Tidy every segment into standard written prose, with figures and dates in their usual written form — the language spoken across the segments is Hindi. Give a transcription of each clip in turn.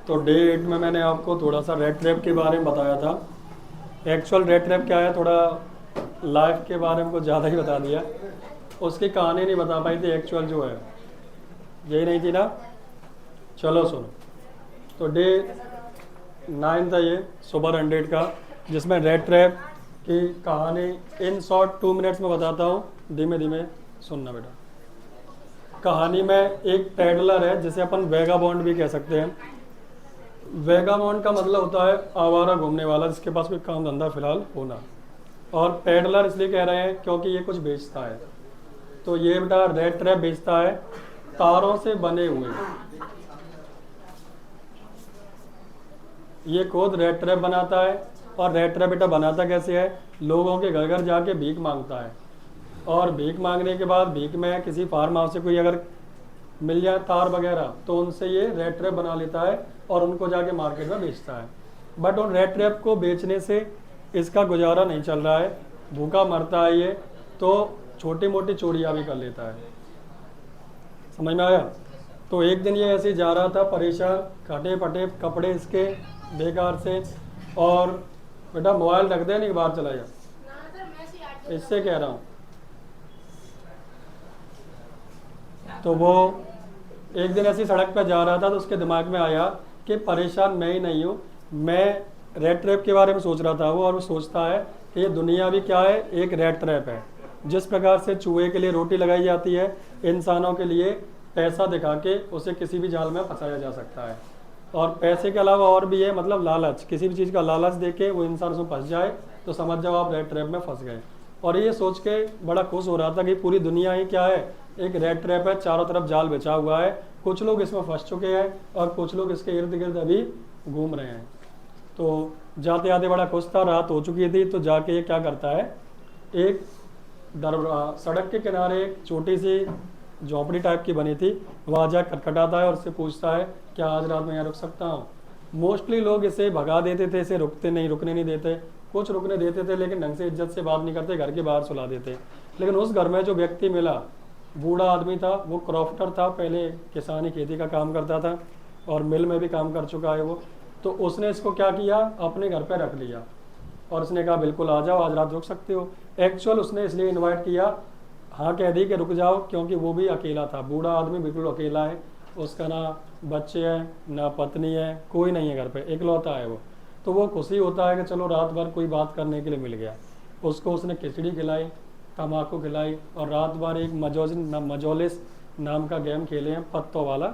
तो डे 8 में मैंने आपको थोड़ा सा रेट ट्रैप के बारे में बताया था। एक्चुअल रेट ट्रैप क्या है, थोड़ा लाइफ के बारे में कुछ ज़्यादा ही बता दिया। उसकी कहानी नहीं बता पाई थी, एक्चुअल जो है यही नहीं थी ना। चलो सुनो, तो डे 9 था ये, सुपर 100 का, जिसमें रेट ट्रैप की कहानी इन शॉर्ट 2 मिनट्स में बताता हूँ, धीमे धीमे सुनना बेटा। कहानी में एक पैडलर है जिसे अपन वेगाबॉन्ड भी कह सकते हैं। वेगाबॉन्ड का मतलब होता है आवारा घूमने वाला, जिसके पास कोई काम धंधा फिलहाल होना। और पैडलर इसलिए कह रहे हैं क्योंकि ये कुछ बेचता है। तो ये बेटा रेट ट्रैप बेचता है, तारों से बने हुए। ये खुद रेट ट्रैप बनाता है। और रेट ट्रैप बेटा बनाता कैसे है, लोगों के घर घर जाके भीख मांगता है। और भीख मांगने के बाद भीख में किसी फार्म हाउस से कोई अगर मिल जाए तार वगैरह, तो उनसे ये रेट ट्रैप बना लेता है और उनको जाके मार्केट में बेचता है। बट उन रेट ट्रैप को बेचने से इसका गुजारा नहीं चल रहा है, भूखा मरता है ये, तो छोटी मोटी चोरियाँ भी कर लेता है। समझ में आया। तो एक दिन ये ऐसे ही जा रहा था परेशान, कटे पटे कपड़े इसके बेकार से, और बेटा मोबाइल रख दे, नहीं बाहर चला जा, इससे कह रहा हूँ। तो वो एक दिन ऐसी सड़क पर जा रहा था, तो उसके दिमाग में आया कि परेशान मैं ही नहीं हूँ, मैं रेट ट्रैप के बारे में सोच रहा था वो। और वो सोचता है कि ये दुनिया भी क्या है, एक रेट ट्रैप है। जिस प्रकार से चूहे के लिए रोटी लगाई जाती है, इंसानों के लिए पैसा दिखा के उसे किसी भी जाल में फंसाया जा सकता है। और पैसे के अलावा और भी है, मतलब लालच, किसी भी चीज़ का लालच देके वो इंसान उसमें फंस जाए तो समझ जाओ आप रेट ट्रैप में फंस गए। और ये सोच के बड़ा खुश हो रहा था कि पूरी दुनिया ही क्या है, एक रेट ट्रैप है, चारों तरफ जाल बिछा हुआ है, कुछ लोग इसमें फंस चुके हैं और कुछ लोग इसके इर्द गिर्द अभी घूम रहे हैं। तो जाते जाते बड़ा खुश था, रात हो चुकी थी, तो जाके ये क्या करता है, एक सड़क के किनारे एक छोटी सी झोपड़ी टाइप की बनी थी, वहाँ जा खटखटाता है और उससे पूछता है क्या आज रात में यहाँ रुक सकता हूँ। मोस्टली लोग इसे भगा देते थे, इसे रुकने नहीं देते। कुछ रुकने देते थे लेकिन ढंग से इज्जत से बात नहीं करते, घर के बाहर सुला देते। लेकिन उस घर में जो व्यक्ति मिला, बूढ़ा आदमी था, वो क्रॉफ्टर था, पहले किसानी खेती का काम करता था और मिल में भी काम कर चुका है वो। तो उसने इसको क्या किया, अपने घर पे रख लिया और उसने कहा बिल्कुल आ जाओ, आज रात रुक सकते हो। एक्चुअल उसने इसलिए इनवाइट किया, हाँ कह दी कि रुक जाओ, क्योंकि वो भी अकेला था, बूढ़ा आदमी बिल्कुल अकेला है, उसका ना बच्चे हैं ना पत्नी है, कोई नहीं है घर पे, इकलौता है वो। तो वो खुशी होता है कि चलो रात भर कोई बात करने के लिए मिल गया। उसको उसने खिचड़ी खिलाई, तम्बाकू खिलाई और रात भर एक मजोलिस नाम का गेम खेले हैं, पत्तों वाला,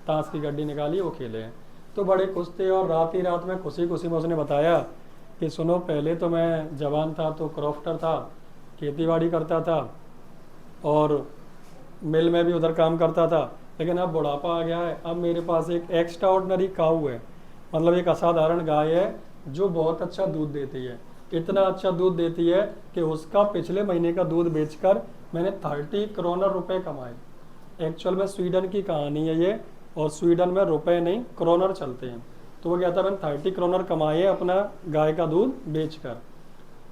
ताश की गड्डी निकाली वो खेले हैं। तो बड़े खुश थे और रात ही रात में खुशी खुशी में उसने बताया कि सुनो, पहले तो मैं जवान था तो क्रॉफ्टर था, खेती बाड़ी करता था और मिल में भी उधर काम करता था, लेकिन अब बुढ़ापा आ गया है, अब मेरे पास एक एक्स्ट्रा ऑर्डनरी काऊ है, मतलब एक असाधारण गाय है जो बहुत अच्छा दूध देती है। इतना अच्छा दूध देती है कि उसका पिछले महीने का दूध बेचकर मैंने 30 करोड़ रुपए कमाए। एक्चुअल में स्वीडन की कहानी है ये, और स्वीडन में रुपए नहीं क्रोनर चलते हैं। तो वो कहता है मैंने 30 करोड़ कमाए अपना गाय का दूध बेचकर।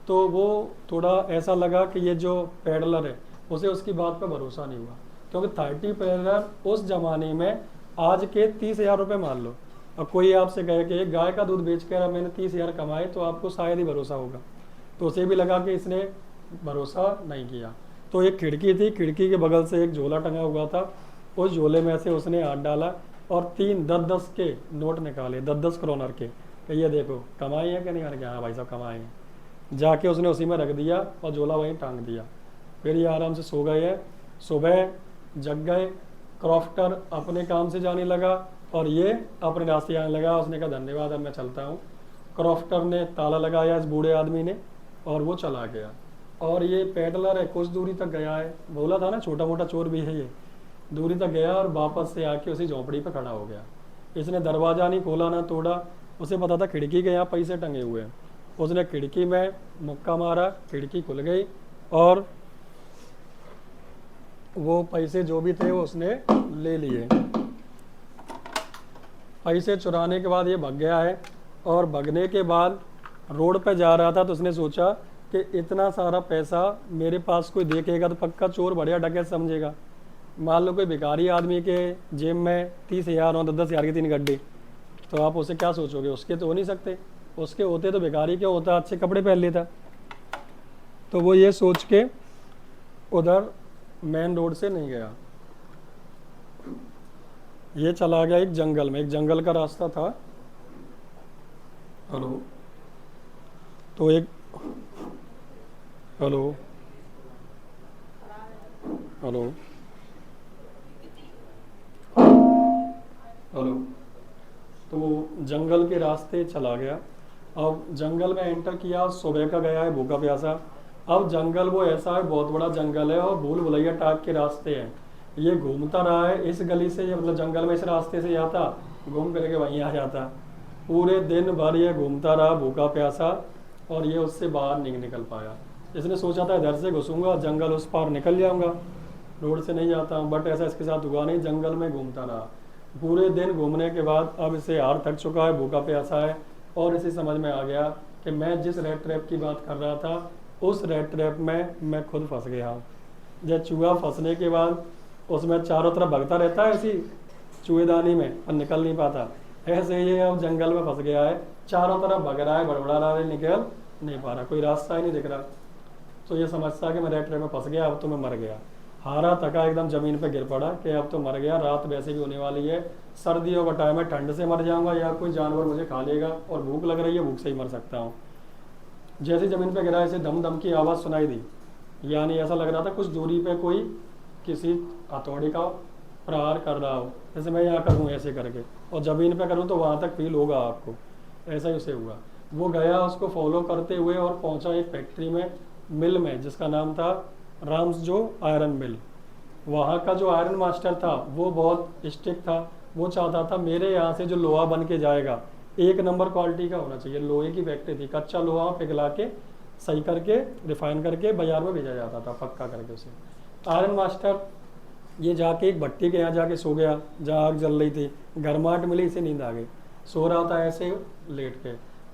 तो वो थोड़ा ऐसा लगा कि ये जो पैडलर है उसे उसकी बात पर भरोसा नहीं हुआ, क्योंकि 30 पैडलर उस जमाने में आज के 30,000 रुपये मान लो, और कोई आपसे कहे कि एक गाय का दूध बेच कर अब मैंने 30,000 कमाए, तो आपको शायद ही भरोसा होगा। तो उसे भी लगा कि इसने भरोसा नहीं किया। तो एक खिड़की थी, खिड़की के बगल से एक झोला टंगा हुआ था, उस झोले में से उसने हाथ डाला और 3 10-10 के नोट निकाले, 10-10 करोड़ के, कि ये देखो कमाई है कि नहीं। मैंने कहा हाँ भाई साहब कमाए हैं। जाके उसने उसी में रख दिया और झोला वहीं टांग दिया। फिर ये आराम से सो गए हैं। सुबह जग गए, क्रॉफ्टर अपने काम से जाने लगा और ये अपने रास्ते आने लगा। उसने कहा धन्यवाद, अब मैं चलता हूँ। क्रॉफ्टर ने ताला लगाया इस बूढ़े आदमी ने और वो चला गया। और ये पैडलर है, कुछ दूरी तक गया है, बोला था ना छोटा मोटा चोर भी है ये, दूरी तक गया और वापस से आके उसी झोंपड़ी पर खड़ा हो गया। इसने दरवाज़ा नहीं खोला ना तोड़ा, उसे पता था खिड़की के यहाँ पैसे टंगे हुए हैं। उसने खिड़की में मुक्का मारा, खिड़की खुल गई और वो पैसे जो भी थे वो उसने ले लिए। पैसे चुराने के बाद ये भाग गया है, और भगने के बाद रोड पे जा रहा था तो उसने सोचा कि इतना सारा पैसा मेरे पास कोई देखेगा तो पक्का चोर बढ़िया डकैत समझेगा। मान लो कोई भिखारी आदमी के जेब में 30,000 और 10,000 की 3 गड्डी, तो आप उसे क्या सोचोगे, उसके तो हो नहीं सकते, उसके होते तो भिखारी क्यों होता, अच्छे कपड़े पहन लेता। तो वो ये सोच के उधर मेन रोड से नहीं गया, ये चला गया एक जंगल में, एक जंगल का रास्ता था। हेलो, तो एक हेलो हेलो हेलो तो वो जंगल के रास्ते चला गया। अब जंगल में एंटर किया, सुबह का गया है, भूखा प्यासा। अब जंगल वो ऐसा है, बहुत बड़ा जंगल है और भूल भुलैया टाइप के रास्ते हैं। ये घूमता रहा है इस गली से, ये मतलब जंगल में इस रास्ते से जाता, घूम करके वहीं आ जाता। पूरे दिन भर ये घूमता रहा भूखा प्यासा, और ये उससे बाहर नहीं निकल पाया। इसने सोचा था इधर से घुसूंगा, जंगल उस पार निकल जाऊंगा, रोड से नहीं जाता हूँ, बट ऐसा इसके साथ हुआ नहीं, जंगल में घूमता रहा। पूरे दिन घूमने के बाद अब इसे हार थक चुका है, भूखा प्यासा है, और इसे समझ में आ गया कि मैं जिस रेड ट्रैप की बात कर रहा था, उस रेड ट्रैप में मैं खुद फंस गया हूँ। जब चूहा फंसने के बाद उसमें चारों तरफ भगता रहता है इसी चूहेदानी में, और निकल नहीं पाता, ऐसे ये अब जंगल में फंस गया है, चारों तरफ भग रहा है, बड़बड़ा रहा है, निकल नहीं पा रहा, कोई रास्ता ही नहीं दिख रहा। तो ये समझता कि मैं रेड ट्रैप में फंस गया, अब तो मैं मर गया। हारा थका एकदम ज़मीन पे गिर पड़ा कि अब तो मर गया, रात वैसे भी होने वाली है, सर्दियों का टाइम है, ठंड से मर जाऊंगा या कोई जानवर मुझे खा लेगा, और भूख लग रही है, भूख से ही मर सकता हूँ। जैसे ज़मीन पे गिरा, ऐसे दम दम की आवाज़ सुनाई दी, यानी ऐसा लग रहा था कुछ दूरी पे कोई किसी हथौड़ी का प्रहार कर रहा हो, जैसे मैं यहाँ करूँ ऐसे करके, और ज़मीन पे करूँ तो वहाँ तक फील होगा आपको। ऐसा ही उसे हुआ। वो गया उसको फॉलो करते हुए और पहुँचा एक फैक्ट्री में, मिल में, जिसका नाम था राम्स जो आयरन मिल। वहाँ का जो आयरन मास्टर था वो बहुत स्ट्रिक्ट था, वो चाहता था मेरे यहाँ से जो लोहा बन के जाएगा एक नंबर क्वालिटी का होना चाहिए। लोहे की फैक्ट्री थी, कच्चा लोहा पिघला के सही करके रिफाइन करके बाजार में भेजा जाता था, पक्का करके उसे। आयरन मास्टर ये जाके एक भट्टी के यहाँ जाके सो गया, जहाँ आग जल रही थी, गर्माहट मिली, इसे नींद आ गई, सो रहा था ऐसे लेट के।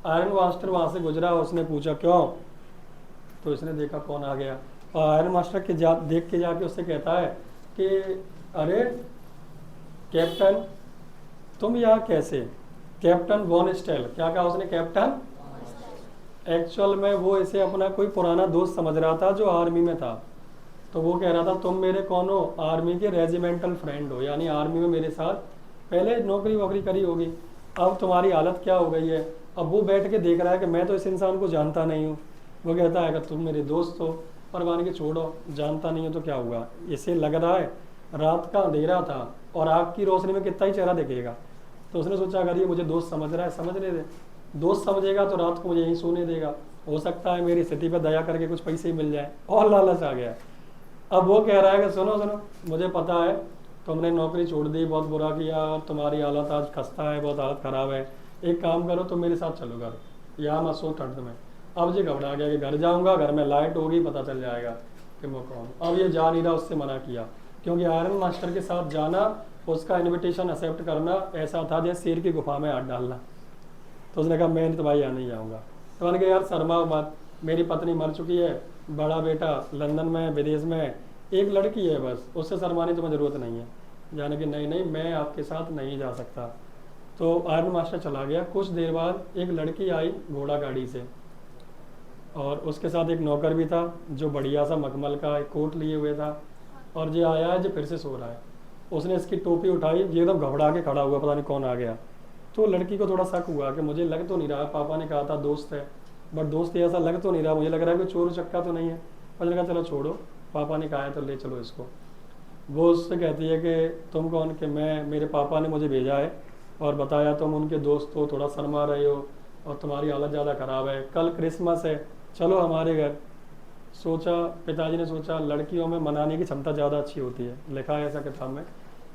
आयरन मास्टर वहाँ से गुजरा, उसने पूछा क्यों, तो इसने देखा कौन आ गया, और आयरन मास्टर के देख के जाके उससे कहता है कि अरे कैप्टन तुम यहाँ कैसे, कैप्टन वॉन स्टेल। क्या कहा उसने, कैप्टन। एक्चुअल में वो इसे अपना कोई पुराना दोस्त समझ रहा था जो आर्मी में था, तो वो कह रहा था तुम मेरे कौन हो, आर्मी के रेजिमेंटल फ्रेंड हो, यानी आर्मी में मेरे साथ पहले नौकरी वोकरी करी होगी, अब तुम्हारी हालत क्या हो गई है। अब वो बैठ के देख रहा है कि मैं तो इस इंसान को जानता नहीं हूँ। वो कहता है कि तुम मेरे दोस्त हो, पर मान के छोड़ो, जानता नहीं हो तो क्या हुआ, इसे लग रहा है रात का अंधेरा था और आग की रोशनी में कितना ही चेहरा दिखेगा। तो उसने सोचा अगर ये मुझे दोस्त समझ रहा है, समझने दे, दोस्त समझेगा तो रात को मुझे यहीं सोने देगा, हो सकता है मेरी स्थिति पर दया करके कुछ पैसे ही मिल जाए, और लालच आ गया। अब वो कह रहा है कि सुनो सुनो, मुझे पता है तुमने नौकरी छोड़ दी, बहुत बुरा किया, तुम्हारी हालत आज खस्ता है, बहुत हालत ख़राब है, एक काम करो तुम मेरे साथ चलो घर, यहाँ मत सो ठंड में। अब ये घबरा गया कि घर जाऊँगा, घर में लाइट होगी, पता चल जाएगा कि मैं कौन। अब ये जा नहीं रहा, उससे मना किया, क्योंकि आयरन मास्टर के साथ जाना, उसका इन्विटेशन एक्सेप्ट करना ऐसा था जैसे शेर की गुफा में हाथ डालना। तो उसने कहा मैं तो भाई यहाँ नहीं जाऊँगा। तो मैंने कहा यार शर्माओ मत, मेरी पत्नी मर चुकी है, बड़ा बेटा लंदन में विदेश में, एक लड़की है बस, उससे शर्माने तुम्हें ज़रूरत नहीं है जाने की। नहीं नहीं मैं आपके साथ नहीं जा सकता। तो आयरन मास्टर चला गया। कुछ देर बाद एक लड़की आई घोड़ा गाड़ी से, और उसके साथ एक नौकर भी था जो बढ़िया सा मखमल का एक कोट लिए हुए था, और ये आया है जो फिर से सो रहा है। उसने इसकी टोपी उठाई, ये एकदम घबरा के खड़ा हुआ, पता नहीं कौन आ गया। तो लड़की को थोड़ा शक हुआ कि मुझे लग तो नहीं रहा, पापा ने कहा था दोस्त है, बट दोस्त ऐसा लग तो नहीं रहा, मुझे लग रहा है कि चोर चक्का तो नहीं है। मैंने कहा चलो छोड़ो, पापा ने कहा है तो ले चलो इसको। वो उससे कहती है कि तुम कौन, कि मैं, मेरे पापा ने मुझे भेजा है और बताया तुम उनके दोस्त हो, थोड़ा शर्मा रहे हो और तुम्हारी हालत ज़्यादा ख़राब है, कल क्रिसमस है, चलो हमारे घर। सोचा, पिताजी ने सोचा लड़कियों में मनाने की क्षमता ज़्यादा अच्छी होती है, लिखा है ऐसा किताब में,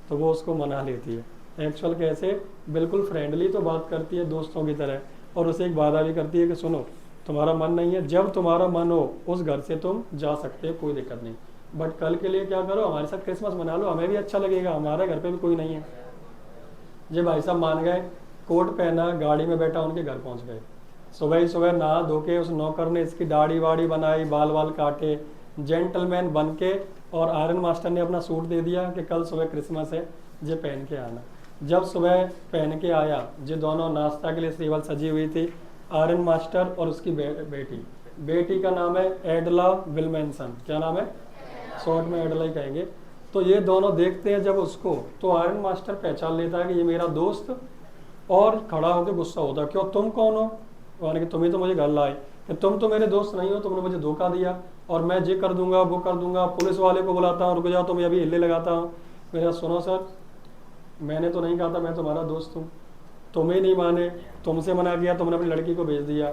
तो वो उसको मना लेती है। एक्चुअल कैसे, बिल्कुल फ्रेंडली तो बात करती है दोस्तों की तरह, और उसे एक वादा भी करती है कि सुनो तुम्हारा मन नहीं है, जब तुम्हारा मन हो उस घर से तुम जा सकते हो, कोई दिक्कत नहीं, बट कल के लिए क्या करो, हमारे साथ क्रिसमस मना लो, हमें भी अच्छा लगेगा, हमारे घर पे भी कोई नहीं है। जी भाई साहब मान गए, कोट पहना, गाड़ी में बैठा, उनके घर पहुंच गए। सुबह ही सुबह नहा धो के उस नौकर ने इसकी दाढ़ी वाड़ी बनाई, बाल वाल काटे, जेंटलमैन बन के, और आयरन मास्टर ने अपना सूट दे दिया कि कल सुबह क्रिसमस है, ये पहन के आना। जब सुबह पहन के आया, जो दोनों नाश्ता के लिए टेबल सजी हुई थी, आयरन मास्टर और उसकी बेटी का नाम है एडला विल्मेंसन। क्या नाम है? शॉर्ट में एडला ही कहेंगे। तो ये दोनों देखते हैं जब उसको, तो आयरन मास्टर पहचान लेता है कि ये मेरा दोस्त, और खड़ा होकर गुस्सा होता है, क्यों, तुम कौन हो? यानी कि तुम ही तो मुझे घर लाए, कि तुम तो मेरे दोस्त नहीं हो, तुमने मुझे धोखा दिया और मैं ये कर दूंगा वो कर दूंगा, पुलिस वाले को बुलाता हूँ, रुक जाओ तुम अभी हिले लगाता हूँ। मेरा सुनो सर, मैंने तो नहीं कहा था मैं तुम्हारा दोस्त हूँ, तुम ही नहीं माने, तुमसे मना किया, तुमने अपनी लड़की को भेज दिया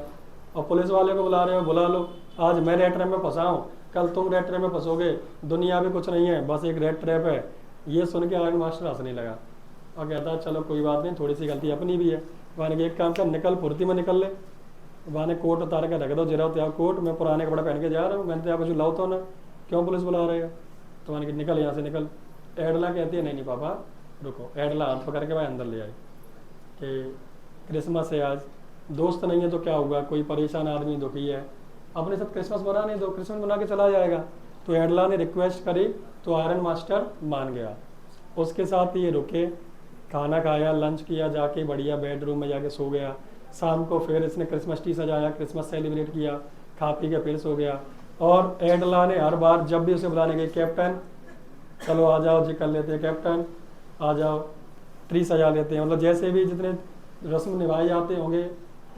और पुलिस वाले को बुला रहे हो, बुला लो। आज मैं रेड ट्रैप में फंसा हूँ, कल तुम रेड ट्रैप में फंसोगे, दुनिया भी कुछ नहीं है, बस एक रेड ट्रैप है। ये सुन के आयरन मास्टर हंसने लगा और कहता है चलो कोई बात नहीं, थोड़ी सी गलती अपनी भी है। मैंने कि एक काम कर, निकल, फुर्ती में निकल ले। मैंने कोट उतार के रख दो, जरा त्याग कोट, मैं पुराने कपड़े पहन के जा रहा हूँ, मैंने तो कुछ लाओ तो ना, क्यों पुलिस बुला रहे हो? तो मैंने कि निकल यहाँ से निकल। एडला कहती है नहीं नहीं पापा रुको। एडला हाथ पकड़ के मैं अंदर ले आई कि क्रिसमस है आज, दोस्त नहीं है तो क्या हुआ, कोई परेशान आदमी दुखी है, अपने साथ क्रिसमस मनाने दो, क्रिसमस मना के चला जाएगा। तो एडला ने रिक्वेस्ट करी तो आयरन मास्टर मान गया। उसके साथ ये रुके, खाना खाया, लंच किया, जाके बढ़िया बेडरूम में जाके सो गया। शाम को फिर इसने क्रिसमस ट्री सजाया, क्रिसमस सेलिब्रेट किया, खा पी के फिर सो गया। और एडला ने हर बार जब भी उसे बुलाने गए, कैप्टन चलो आ जाओ जी, कर लेते हैं, कैप्टन आ जाओ, ट्री सजा लेते हैं, मतलब जैसे भी जितने रस्म निभाए जाते होंगे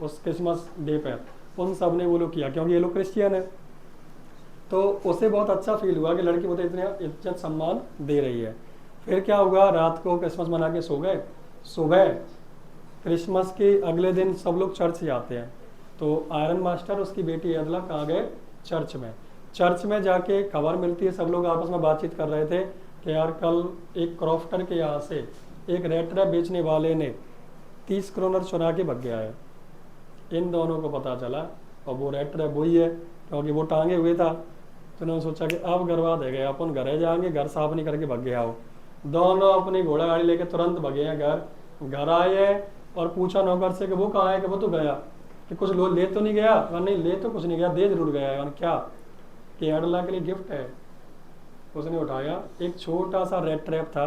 उस क्रिसमस डे पर, उन सब ने वो लोग किया, क्योंकि ये लोग क्रिश्चियन है। तो उसे बहुत अच्छा फील हुआ कि लड़की मुझे इतने इज्जत सम्मान दे रही है। फिर क्या हुआ, रात को क्रिसमस मना के सो गए। सुबह क्रिसमस के अगले दिन सब लोग चर्च जाते हैं, तो आयरन मास्टर उसकी बेटी एडला कहाँ गए? चर्च में। चर्च में जाके खबर मिलती है, सब लोग आपस में बातचीत कर रहे थे कि यार कल एक क्रॉफ्टर के यहाँ से एक रेड ट्रैप बेचने वाले ने 30 क्रोनर चुरा के भग गया है। इन दोनों को पता चला और वो रेड ट्रैप वही है, क्योंकि वो टांगे हुए था। तो उन्होंने सोचा कि अब गरबा दे गए, अपन घरे जाएंगे, घर साफ नहीं करके भग गया हो। दोनों अपनी घोड़ा गाड़ी लेके तुरंत भगे हैं घर आए और पूछा नौकर से कि वो कहाँ है, कि वो तो गया, कि कुछ लो ले तो नहीं गया? नहीं ले तो कुछ नहीं गया, दे जरूर गया है। क्या? कि एडला के लिए गिफ्ट है। उसने उठाया, एक छोटा सा रेड ट्रैप था,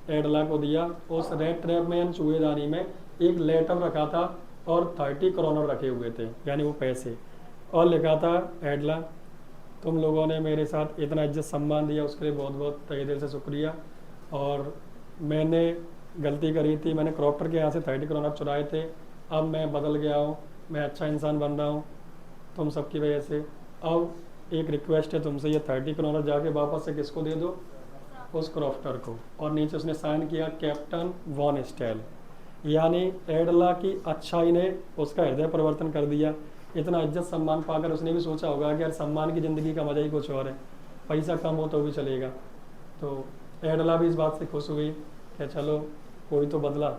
एडला को दिया। उस रेड ट्रैप में, चूहेदानी में एक लेटर रखा था और 30 क्रोनर रखे हुए थे, यानी वो पैसे, और लिखा था एडला तुम लोगों ने मेरे साथ इतना इज्जत सम्मान दिया, उसके लिए बहुत बहुत तहे दिल से शुक्रिया। और मैंने गलती करी थी, मैंने क्रॉफ्टर के यहाँ से 30 क्रोनर चुराए थे, अब मैं बदल गया हूँ, मैं अच्छा इंसान बन रहा हूँ तुम सबकी वजह से। अब एक रिक्वेस्ट है तुमसे, ये 30 क्रोनर जाके वापस से किसको दे दो? उस क्रॉफ्टर को। और नीचे उसने साइन किया कैप्टन वॉन स्टेल। यानी एडला की अच्छाई ने उसका हृदय परिवर्तन कर दिया। इतना इज्जत सम्मान पाकर उसने भी सोचा होगा कि यार सम्मान की ज़िंदगी का मज़ा ही कुछ और है, पैसा कम हो तो भी चलेगा। तो एडला भी इस बात से खुश हुई कि चलो कोई तो बदला।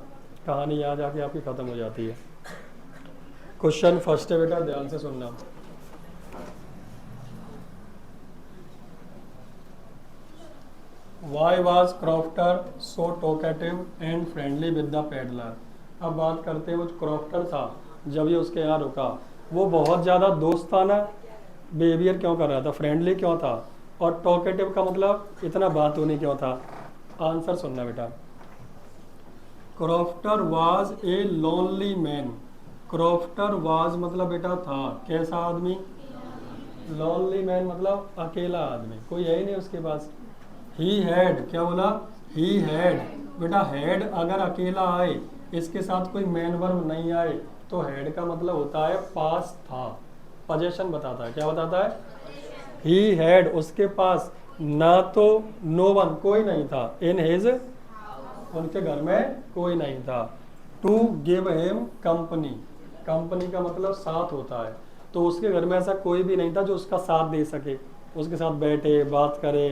कहानी यहाँ जाके आपकी ख़त्म हो जाती है। क्वेश्चन फर्स्ट है बेटा, ध्यान से सुनना। Why was Crofter so talkative and friendly with the peddler? अब बात करते हैं वो क्रॉफ्टर था, जब ये उसके यहाँ रुका, वो बहुत ज़्यादा दोस्ताना बिहेवियर क्यों कर रहा था, फ्रेंडली क्यों था, और टॉकेटिव का मतलब इतना बात होने क्यों था? आंसर सुनना बेटा। Crofter was a lonely man. Crofter was मतलब बेटा था, कैसा आदमी? लोनली मैन मतलब अकेला आदमी, कोई है ही नहीं उसके पास। ही हैड, क्या बोला? He had. बेटा हैड अगर अकेला आए, इसके साथ कोई मैन वर्ब नहीं आए, तो हैड का मतलब होता है पास था, पोजीशन बताता है। क्या बताता है? ही हैड, उसके पास ना तो नो वन, कोई नहीं था, इन हिज, उनके घर में कोई नहीं था। To give him company, company का मतलब साथ होता है, तो उसके घर में ऐसा कोई भी नहीं था जो उसका साथ दे सके, उसके साथ बैठे, बात करे,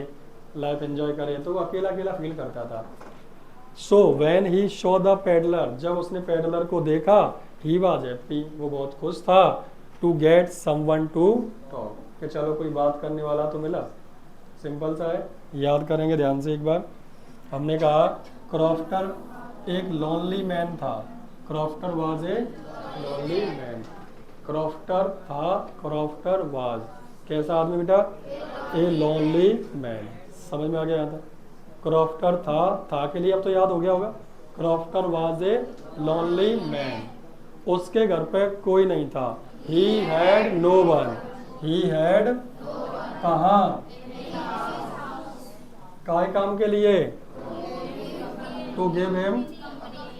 लाइफ एंजॉय करे, तो वो अकेला अकेला फील करता था। So when he show the peddler, जब उसने पेडलर को देखा, ही वाज हैप्पी, वो बहुत खुश था, to get someone to talk, कि चलो कोई बात करने वाला तो मिला। सिंपल सा है, याद करेंगे ध्यान से एक बार। हमने कहा क्रॉफ्टर एक लोनली मैन था, crofter was a lonely man. Crofter था, क्रॉफ्टर वाज, कैसा आदमी बेटा? A lonely man. समझ में आ गया था? क्रॉफ्टर था के लिए अब तो याद हो गया होगा, crofter was a lonely man, उसके घर पे कोई नहीं था। He had no one, he had कहाँ, काय काम के लिए, टू गिव हिम,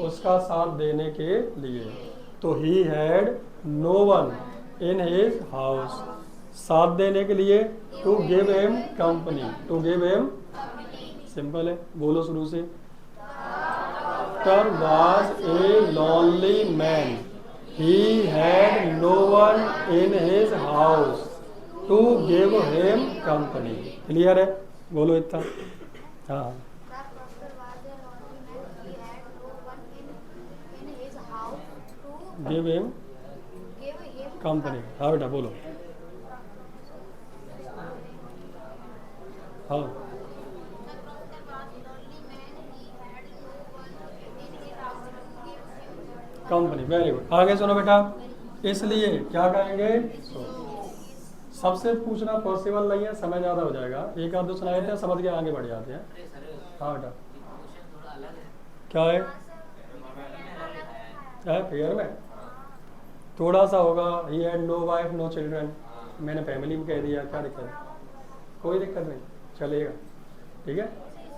उसका साथ देने के लिए। तो he had no one in his house, साथ देने के लिए, to give him company, to give him, simple है, बोलो शुरू से। Doctor was a lonely man, he had no one in his house to give him company. Clear है, बोलो इतना। हाँ, गिव हिम कंपनी। हाँ बेटा बोलो। हाँ, कंपनी, वेरी गुड। आगे सुनो बेटा, इसलिए क्या कहेंगे, सबसे पूछना पॉसिबल नहीं है, समय ज़्यादा हो जाएगा, एक आध दो सुनाए थे, समझ के आगे बढ़ जाते हैं। हाँ बेटा, क्या है, फिगर में थोड़ा सा होगा। He had no wife no children, मैंने फैमिली में कह दिया, क्या दिक्कत है, कोई दिक्कत नहीं, चलेगा, ठीक है।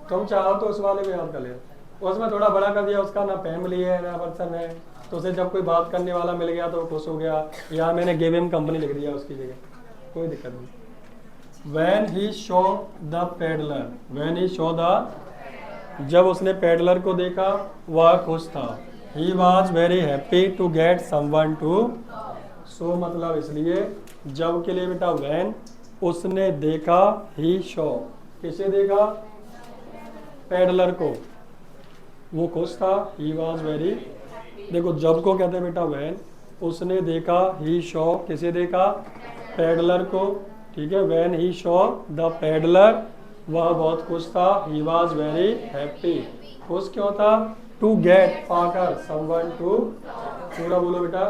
तुम चाहो तो उस वाले में याद कर लेना, उसमें थोड़ा बड़ा कर दिया, उसका ना फैमिली है ना पर्सन है, तो उसे जब कोई बात करने वाला मिल गया तो खुश हो गया, या मैंने गिव हिम कंपनी लिख दिया उसकी जगह, कोई दिक्कत नहीं। When he show the peddler, when he show the, जब उसने पेडलर को देखा वह खुश था। He was very happy to get someone to so, मतलब इसलिए जब के लिए बेटा वैन, उसने देखा, ही शो, किसे देखा, पेडलर को, वो खुश था, ही वॉज वेरी, देखो जब को कहते हैं बेटा वैन, उसने देखा, ही शो, किसे देखा, पेडलर को, ठीक है। Van he show the peddler, वह बहुत खुश था, ही वॉज वेरी हैप्पी, खुश क्यों था, टू गेट, पाकर, समवन टू, पूरा बोलो बेटा।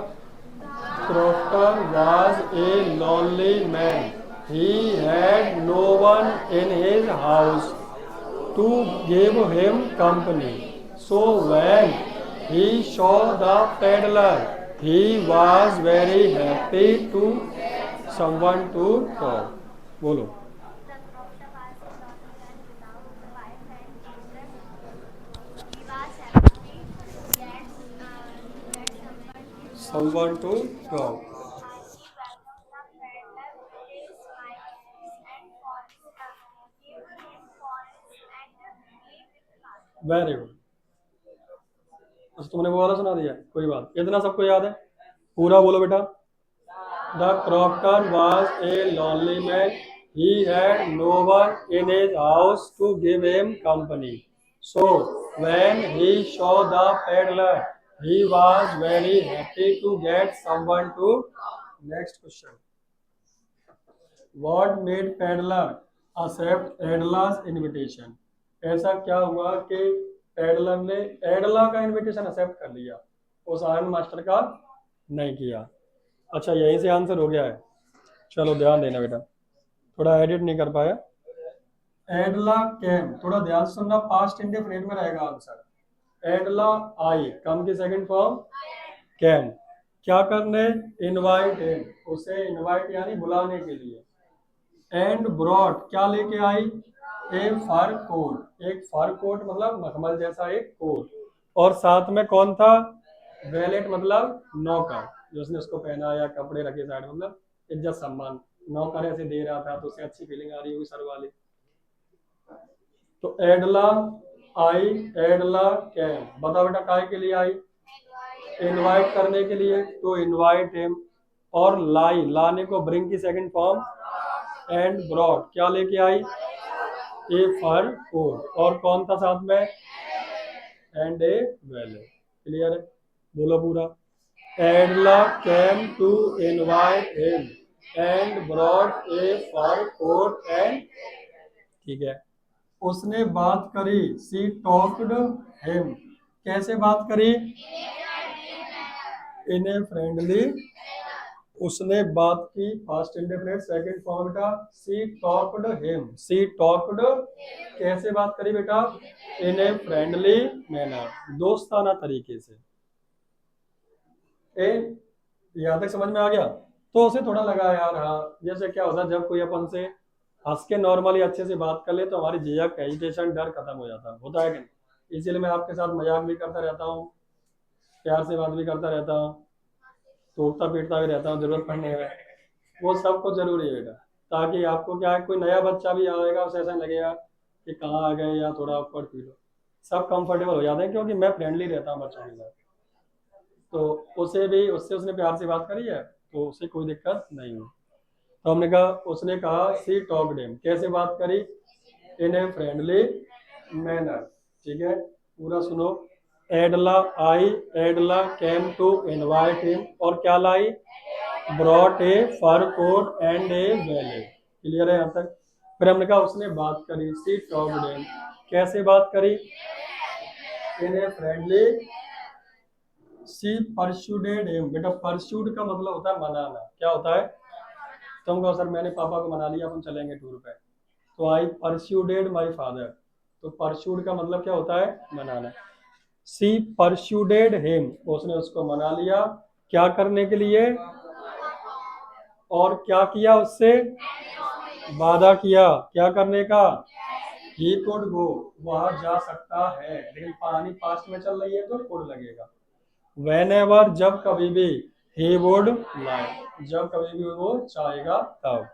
Crofter was a lonely man, he had no one in his house to give him company, so when he saw the peddler, he was very happy to someone to talk. बोलो, someone to talk. Very good, तुमने वो वाला सुना दिया, कोई बात, इतना सबको याद है, पूरा बोलो बेटा। The crofter was a lonely man, he had no one in his house to give him company, so when he saw the peddler he was very happy to get someone to, next question, what made peddler accept एडला's invitation, ऐसा क्या हुआ कि पेडलर ने एडला का इनविटेशन एक्सेप्ट कर लिया, उस आयरन मास्टर का नहीं किया। अच्छा, यहीं से आंसर हो गया है, चलो ध्यान देना बेटा, थोड़ा एडिट नहीं कर पाया। एडला कैम, थोड़ा ध्यान सुनना, पास्ट इंडेफिनिट में रहेगा आंसर। एडला आई, कम की सेकंड फॉर्म कैम, क्या करने, इनवाइट हिम, उसे इनवाइट यानी बुलाने के लिए। एंड ब्रॉड, क्या लेके आई, ए फर कोट, एक फर कोट मतलब मखमल जैसा एक कोट, और साथ में कौन था, वैलेट मतलब नौकर, जो उसने उसको पहनाया, कपड़े रखे साइड, मतलब इज्जत सम्मान, नौकर ऐसे दे रहा था तो उसे अच्छी फीलिंग आ रही होगी सर वाली। तो एडला आई, एडला कैम, बताओ बेटा काय के लिए आई, इनवाइट करने के लिए, तो इनवाइट हिम, और लाई, लाने को ब्रिंग की सेकंड फॉर्म, एंड ब्रॉड, क्या लेके आई, ए फर कोट, और कौन था साथ में, एंड ए वैलेट। क्लियर है, बोलो पूरा। Edla came to invite him and brought a fur coat and, ठीक है। उसने बात करी, सी टॉक्ड हिम, कैसे बात करी, इन ए फ्रेंडली उसने बात की, पास्ट इंडेफिनिट सेकंड फॉर्म बेटा, सी टॉक्ड हिम, सी टॉक्ड, कैसे बात करी बेटा, इन ए फ्रेंडली मैनर, दोस्ताना तरीके से। ए यहाँ तक समझ में आ गया? तो उसे थोड़ा लगा यार, हाँ जैसे क्या होता है जब कोई अपन से हंस के नॉर्मली अच्छे से बात कर ले तो हमारी झिझक, हेजिटेशन, डर खत्म हो जाता है, होता है कि नहीं? इसीलिए मैं आपके साथ मजाक भी करता रहता हूँ, प्यार से बात भी करता रहता हूँ, टूटता पीटता भी रहता हूँ जरूरत पड़ने में। वो सब कुछ जरूरी है बेटा, ताकि आपको क्या है, कोई नया बच्चा भी आएगा उसे ऐसा नहीं लगेगा कि कहाँ आ गए या थोड़ा ऑकवर्ड फील हो। सब कंफर्टेबल हो जाते हैं क्योंकि मैं फ्रेंडली रहता हूँ बच्चों के साथ। तो उसे भी, उससे उसने प्यार से बात करी है तो उसे कोई दिक्कत नहीं हुई। तो हमने कहा, उसने कहा सी टॉक्ड हिम, कैसे बात करी, इन ए फ्रेंडली मैनर। ठीक है, पूरा सुनो। एडला आई, Edla came to invite him, और क्या लाई, brought a fur coat and a wallet. Clear है यहाँ तक? फिर हमने कहा उसने बात करी, सी टॉक्ड हिम, कैसे बात करी, इन ए फ्रेंडली, सी परस्यूडेड हिम। बेटा परस्यूड का मतलब होता है मनाना, क्या होता है, तुम कहो सर मैंने पापा को मना लिया, अपन चलेंगे टूर पे, तो आई परस्यूडेड माई फादर। तो परस्यूड का मतलब क्या होता है, मनाना। सी परस्यूडेड हिम, उसने उसको मना लिया, क्या करने के लिए, और क्या किया उससे, वादा किया, क्या करने का, ही कुड गो, वह जा सकता है, लेकिन पानी पास्ट में चल रही है तो कुड लगेगा। whenever, जब कभी भी, he would like, जब कभी भी वो चाहेगा तब।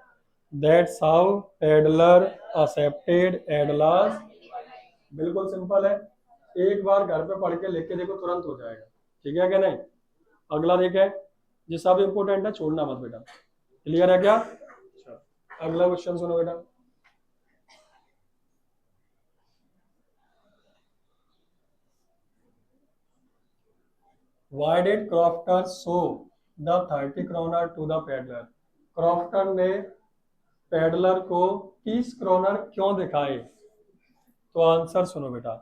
that's how peddler accepted Adela's। बिल्कुल सिंपल है, एक बार घर पे पढ़ के लिख के देखो तुरंत हो जाएगा। ठीक है क्या नहीं? अगला देखें, ये सब इंपोर्टेंट है, छोड़ना मत बेटा। क्लियर है क्या? अगला क्वेश्चन सुनो बेटा। Why did Crofter show the 30 kroner to the peddler? Crofter ने पेडलर को 30 क्रोनर क्यों दिखाए? तो आंसर सुनो बेटा।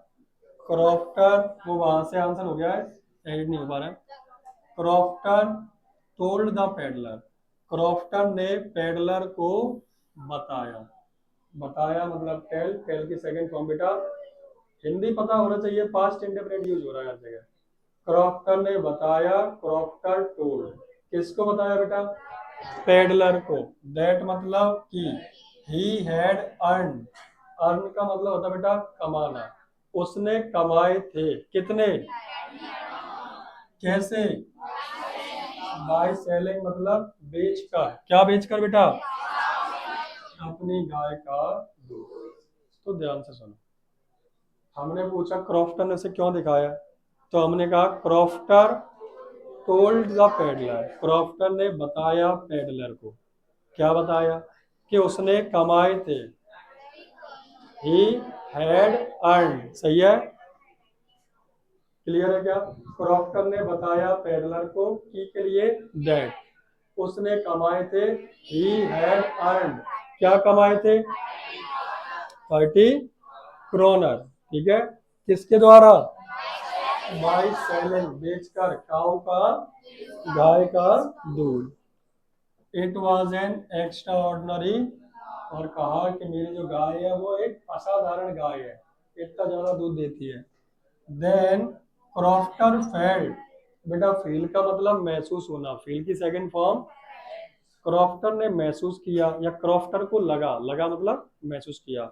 क्रॉफ्टर, वो वहां से आंसर हो गया है, एडिट नहीं हो पा रहा है। Crofter told the peddler, crofter ने पेडलर को बताया, बताया मतलब टेल, टेल की सेकंड फॉर्म बेटा, हिंदी पता होना चाहिए, पास्ट इंडेफिनिट यूज हो रहा है हर जगह। क्रॉफ्टर ने बताया, क्रॉफ्टर टोल्ड, किसको बताया बेटा, पेडलर को। दैट मतलब कि ही हैड अर्न, अर्न का मतलब होता है बेटा कमाना, उसने कमाए थे, कितने, कैसे, बाय सेलिंग मतलब बेचकर, क्या बेचकर बेटा, अपनी गाय का दूध। तो ध्यान से सुनो, हमने पूछा क्रॉफ्टर ने उसे क्यों दिखाया, तो हमने कहा crofter told the peddler, crofter ने बताया पेडलर को, क्या बताया, कि उसने कमाए थे, ही हैड अर्न। सही है? क्लियर है क्या? क्रॉफ्टर ने बताया पेडलर को की के लिए, दैट, उसने कमाए थे, ही हैड अर्न, क्या कमाए थे, 30 क्रोनर। ठीक है, किसके द्वारा, बाय सेलिंग, बेचकर, काऊ का, गाय का दूध। It was an extra ordinary, और कहा कि मेरी जो गाय है वो एक असाधारण गाय है, इतना ज्यादा दूध देती है। देन क्रॉफ्टर फेल्ट, बेटा फील का मतलब महसूस होना, फील की सेकंड फॉर्म, क्रॉफ्टर ने महसूस किया, या क्रॉफ्टर को लगा, लगा मतलब महसूस किया,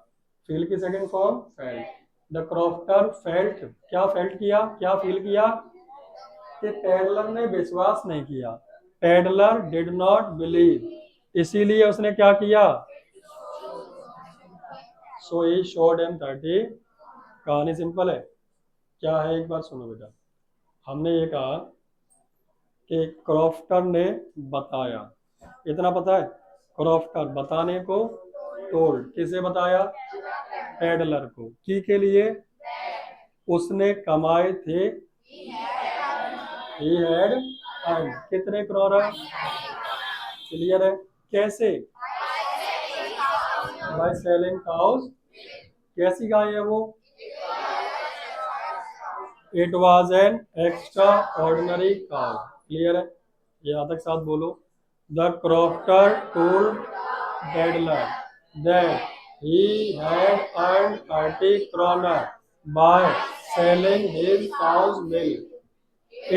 फील की second form felt. The crofter felt, क्या फेल्ट किया, क्या फील किया, कि पेडलर ने विश्वास नहीं किया, पेडलर डिड नॉट बिलीव, इसीलिए उसने क्या किया, सो ही शोड एम 30। कहानी सिंपल है, क्या है एक बार सुनो बेटा। हमने ये कहा कि क्रॉफ्टर ने बताया, इतना पता है, क्रॉफ्टर बताने को, टोल्ड किसे बताया, पेडलर को, की के लिए, उसने कमाए थे, ही हैड अर्न, कितने क्रोनर। क्लियर है? कैसे, बाय सेलिंग काउज, कैसी गाय है वो, it was an extra ordinary cow. Clear है? यहाँ तक साथ बोलो, the crofter told peddler that he had earned 30 kroner by selling his cow's milk.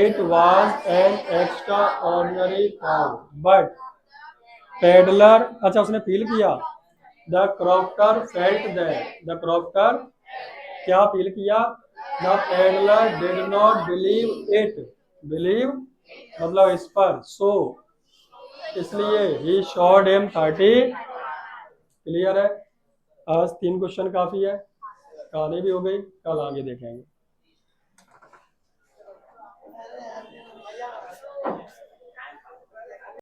It was an extraordinary cow, but peddler, अच्छा उसने फील किया, the crofter felt that, the crofter क्या फील किया, the peddler did not believe it, believe मतलब इस पर, सो इसलिए ही शॉर्ड हिम 30। क्लियर है? आज 3 क्वेश्चन काफी है, कहानी भी हो गई, कल आगे देखेंगे।